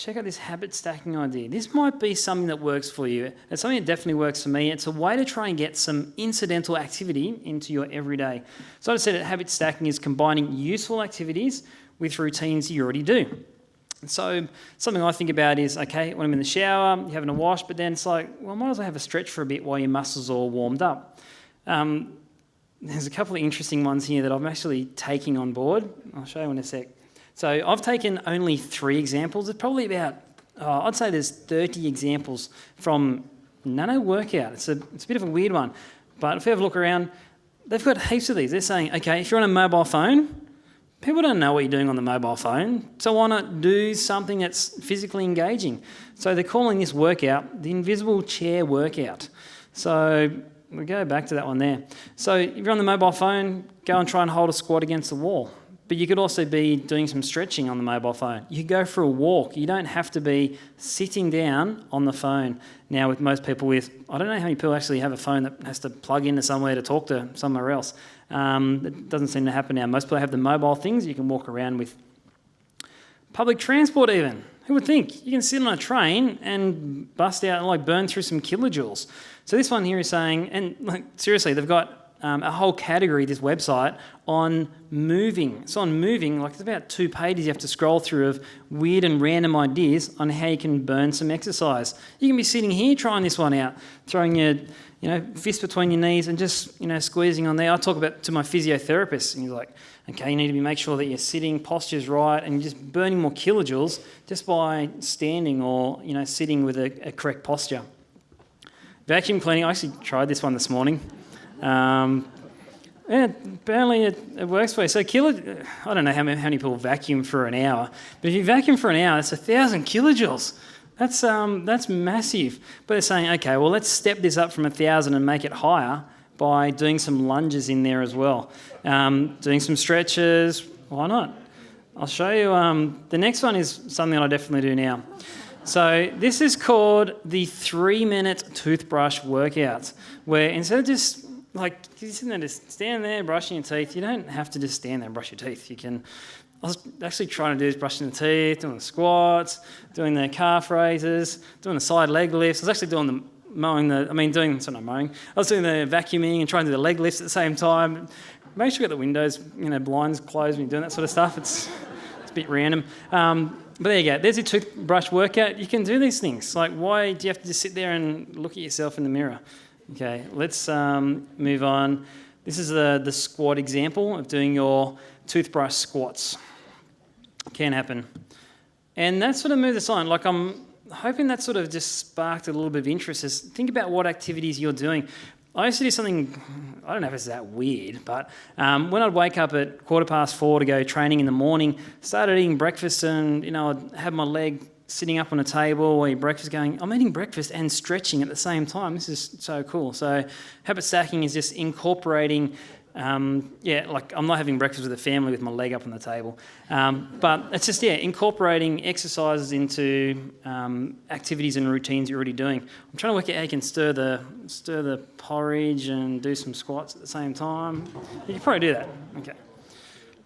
check out this habit stacking idea. This might be something that works for you. It's something that definitely works for me. It's a way to try and get some incidental activity into your everyday. So I said that habit stacking is combining useful activities with routines you already do. So something I think about is, okay, when I'm in the shower, you're having a wash, but then it's like, well, I might as well have a stretch for a bit while your muscles are all warmed up. There's a couple of interesting ones here that I'm actually taking on board. I'll show you in a sec. So I've taken only 3 examples. There's probably about, I'd say there's 30 examples from Nano Workout. It's a bit of a weird one. But if you have a look around, they've got heaps of these. They're saying, okay, if you're on a mobile phone, people don't know what you're doing on the mobile phone, so why not do something that's physically engaging? So they're calling this workout the invisible chair workout. So we go back to that one there. So if you're on the mobile phone, go and try and hold a squat against the wall. But you could also be doing some stretching on the mobile phone. You could go for a walk. You don't have to be sitting down on the phone. Now, with most people I don't know how many people actually have a phone that has to plug into somewhere to talk to somewhere else. It doesn't seem to happen now. Most people have the mobile things you can walk around with. Public transport even. Who would think? You can sit on a train and bust out and burn through some kilojoules. So this one here is saying, and seriously, they've got a whole category, this website, on moving. So on moving, it's about 2 pages you have to scroll through of weird and random ideas on how you can burn some exercise. You can be sitting here trying this one out, throwing your fist between your knees and just squeezing on there. I talk about to my physiotherapist, and he's like, okay, you need to make sure that your sitting posture's right, and you're just burning more kilojoules just by standing or sitting with a correct posture. Vacuum cleaning, I actually tried this one this morning. Apparently it works for you. So I don't know how many people vacuum for an hour, but if you vacuum for an hour, that's 1,000 kilojoules. That's massive. But they're saying, okay, well, let's step this up from 1,000 and make it higher by doing some lunges in there as well. Doing some stretches, why not? I'll show you. The next one is something I definitely do now. So this is called the 3-minute toothbrush workout, where instead of just you're sitting there, just stand there brushing your teeth, you don't have to just stand there and brush your teeth. I was actually trying to do this, brushing the teeth, doing the squats, doing the calf raises, doing the side leg lifts. I was actually doing the I was doing the vacuuming and trying to do the leg lifts at the same time. Make sure you got the windows, blinds closed when you're doing that sort of stuff. It's a bit random. But there you go. There's your toothbrush workout. You can do these things. Why do you have to just sit there and look at yourself in the mirror? Okay, let's move on. This is the squat example of doing your toothbrush squats. Can happen. And that sort of moved us on. I'm hoping that sort of just sparked a little bit of interest. Think about what activities you're doing. I used to do something, I don't know if it's that weird, but when I'd wake up at 4:15 to go training in the morning, started eating breakfast and, I'd have my leg sitting up on a table or eat breakfast going, I'm eating breakfast and stretching at the same time. This is so cool. So habit stacking is just incorporating, I'm not having breakfast with the family with my leg up on the table. But it's just, incorporating exercises into activities and routines you're already doing. I'm trying to work out how you can stir the porridge and do some squats at the same time. You can probably do that. Okay,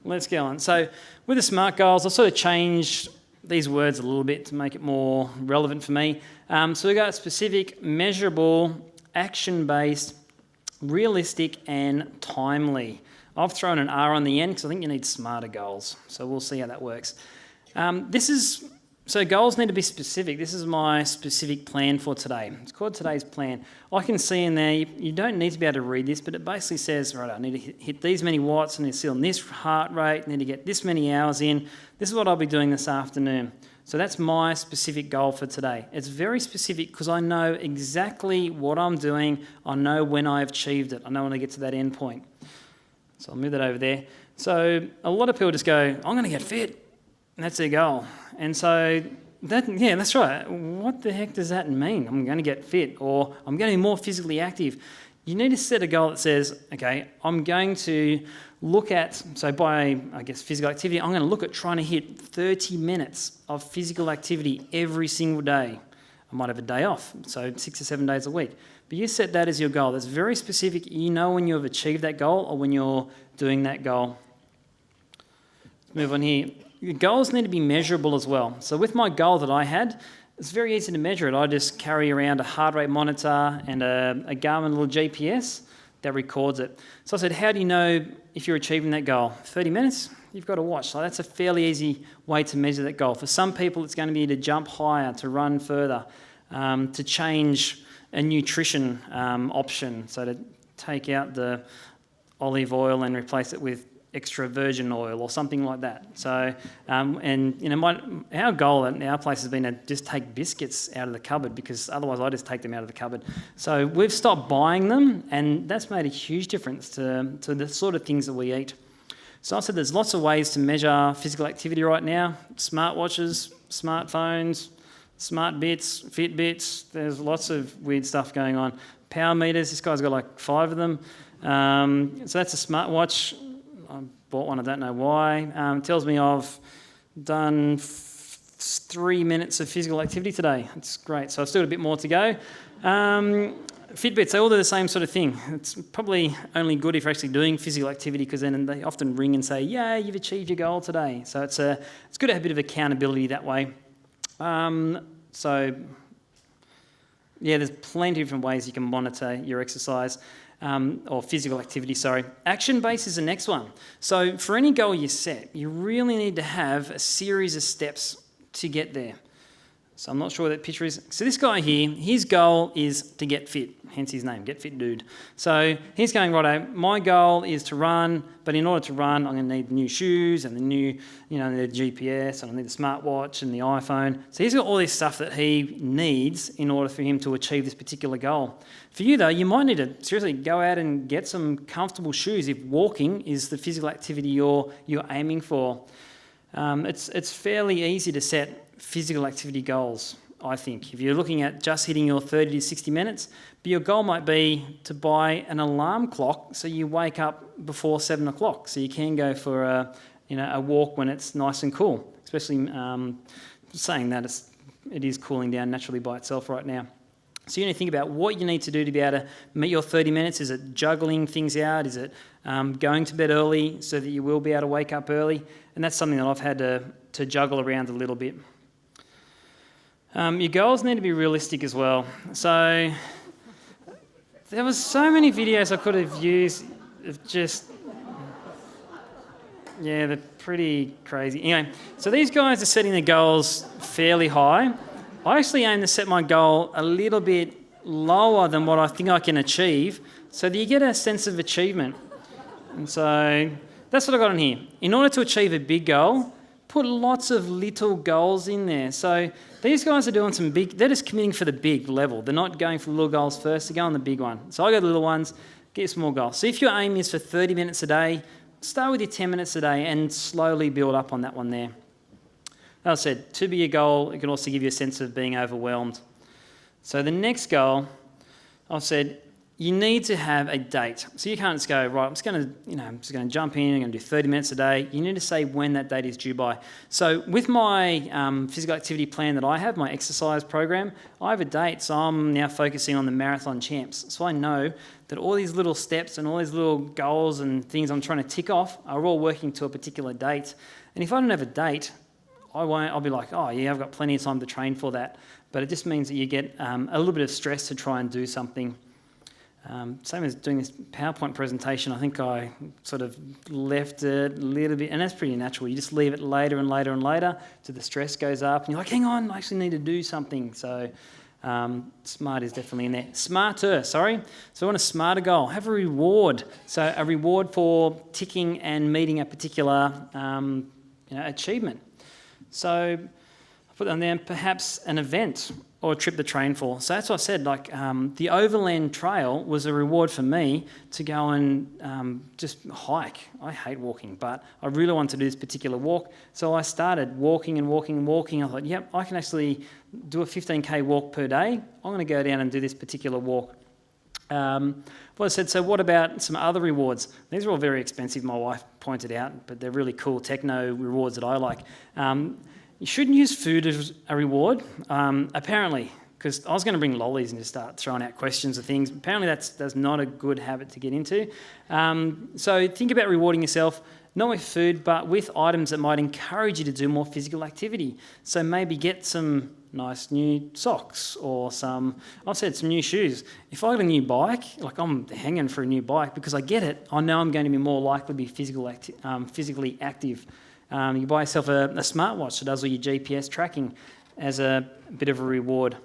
let's go on. So with the SMART goals, I've sort of changed these words a little bit to make it more relevant for me. So we got specific, measurable, action-based, realistic and timely. I've thrown an R on the end because I think you need smarter goals. So we'll see how that works. So goals need to be specific. This is my specific plan for today. It's called today's plan. I can see in there, you don't need to be able to read this, but it basically says, right, I need to hit these many watts, I need to sit on this heart rate, I need to get this many hours in. This is what I'll be doing this afternoon. So that's my specific goal for today. It's very specific because I know exactly what I'm doing. I know when I've achieved it. I know when I get to that end point. So I'll move that over there. So a lot of people just go, I'm going to get fit. And that's their goal. And so, that's right. What the heck does that mean? I'm going to get fit or I'm going to be more physically active. You need to set a goal that says, okay, I'm going to look at, so by, physical activity, I'm going to look at trying to hit 30 minutes of physical activity every single day. I might have a day off, so 6 or 7 days a week. But you set that as your goal. That's very specific. You know when you've achieved that goal or when you're doing that goal. Let's move on here. goals need to be measurable as well. So with my goal that I had, it's very easy to measure it. I just carry around a heart rate monitor and a Garmin little GPS that records it. So I said, how do you know if you're achieving that goal? 30 minutes? You've got to watch. So that's a fairly easy way to measure that goal. For some people, it's going to be to jump higher, to run further, to change a nutrition option. So to take out the olive oil and replace it with extra virgin oil or something like that. So, our goal at our place has been to just take biscuits out of the cupboard, because otherwise I just take them out of the cupboard. So we've stopped buying them, and that's made a huge difference to the sort of things that we eat. So I said there's lots of ways to measure physical activity right now. Smartwatches, smartphones, smart bits, Fitbits, there's lots of weird stuff going on. Power meters, this guy's got like 5 of them. So that's a smartwatch. I bought one, I don't know why. It tells me I've done 3 minutes of physical activity today. It's great. So I've still got a bit more to go. Fitbits, they all do the same sort of thing. It's probably only good if you're actually doing physical activity, because then they often ring and say, yeah, you've achieved your goal today. So it's good to have a bit of accountability that way. There's plenty of different ways you can monitor your exercise. Or physical activity, sorry. Action-based is the next one. So for any goal you set, you really need to have a series of steps to get there. So I'm not sure what that picture is. So this guy here, his goal is to get fit, hence his name, Get Fit Dude. So he's going, righto, my goal is to run, but in order to run, I'm going to need new shoes and the new, the GPS, and I need the smartwatch and the iPhone. So he's got all this stuff that he needs in order for him to achieve this particular goal. For you though, you might need to seriously go out and get some comfortable shoes if walking is the physical activity you're aiming for. It's fairly easy to set physical activity goals, I think. If you're looking at just hitting your 30 to 60 minutes, but your goal might be to buy an alarm clock so you wake up before 7 o'clock, so you can go for a walk when it's nice and cool, especially saying that it is cooling down naturally by itself right now. So you need to think about what you need to do to be able to meet your 30 minutes. Is it juggling things out? Is it going to bed early so that you will be able to wake up early? And that's something that I've had to juggle around a little bit. Your goals need to be realistic as well. So there was so many videos I could have used of just, they're pretty crazy. Anyway, so these guys are setting their goals fairly high. I actually aim to set my goal a little bit lower than what I think I can achieve, so that you get a sense of achievement. And so that's what I got on here. In order to achieve a big goal, put lots of little goals in there. So these guys are doing some big, they're just committing for the big level. They're not going for the little goals first, they go on the big one. So I go the little ones, get small goals. So if your aim is for 30 minutes a day, start with your 10 minutes a day and slowly build up on that one there. As I said, too big a goal, it can also give you a sense of being overwhelmed. So the next goal, I've said, you need to have a date. So you can't just go, right, I'm just going to jump in, I'm going to do 30 minutes a day. You need to say when that date is due by. So with my physical activity plan that I have, my exercise program, I have a date. So I'm now focusing on the marathon champs. So I know that all these little steps and all these little goals and things I'm trying to tick off are all working to a particular date. And if I don't have a date, I'll be like, oh yeah, I've got plenty of time to train for that. But it just means that you get a little bit of stress to try and do something. Same as doing this PowerPoint presentation, I think I sort of left it a little bit, and that's pretty natural. You just leave it later and later and later till the stress goes up, and you're like, hang on, I actually need to do something. So smart is definitely in there. Smarter, sorry. So I want a smarter goal. Have a reward. So a reward for ticking and meeting a particular achievement. So I put on there perhaps an event or a trip to train for. So that's what I said, the Overland Trail was a reward for me to go and just hike. I hate walking, but I really wanted to do this particular walk. So I started walking and walking and walking. I thought, yep, I can actually do a 15K walk per day. I'm going to go down and do this particular walk. Well, I said, so what about some other rewards? These are all very expensive, my wife pointed out, but they're really cool techno rewards that I like. You shouldn't use food as a reward, apparently, because I was going to bring lollies and just start throwing out questions of things. Apparently that's not a good habit to get into. So think about rewarding yourself. not with food, but with items that might encourage you to do more physical activity. So maybe get some nice new socks or some new shoes. If I got a new bike, like I'm hanging for a new bike because I get it, I know I'm going to be more likely to be physically active. You buy yourself a smartwatch that does all your GPS tracking as a bit of a reward.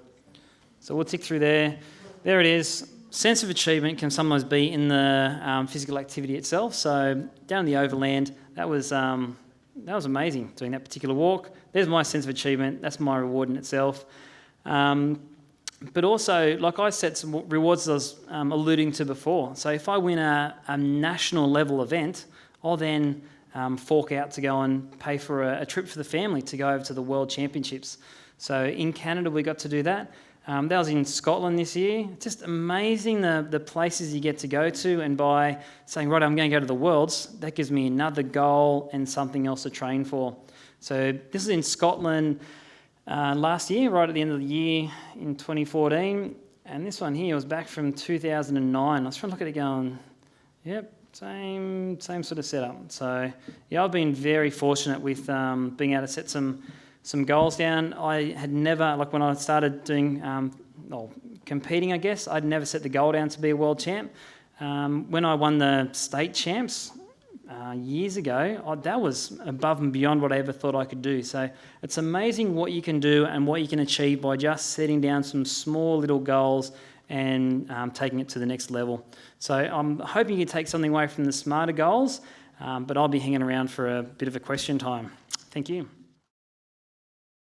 So we'll tick through there. There it is. Sense of achievement can sometimes be in the physical activity itself. So down the overland, that was amazing, doing that particular walk. There's my sense of achievement. That's my reward in itself. But also, like I set some rewards as I was alluding to before. So if I win a national level event, I'll then fork out to go and pay for a trip for the family to go over to the World Championships. So in Canada, we got to do that. That was in Scotland this year. It's just amazing the places you get to go to, and by saying, right, I'm going to go to the Worlds, that gives me another goal and something else to train for. So this is in Scotland last year, right at the end of the year in 2014. And this one here was back from 2009. I was trying to look at it going, yep, same sort of setup. So yeah, I've been very fortunate with being able to set some goals down. I had never, like when I started doing, competing, I guess, I'd never set the goal down to be a world champ. When I won the state champs years ago, that was above and beyond what I ever thought I could do. So it's amazing what you can do and what you can achieve by just setting down some small little goals and taking it to the next level. So I'm hoping you take something away from the smarter goals, but I'll be hanging around for a bit of a question time. Thank you.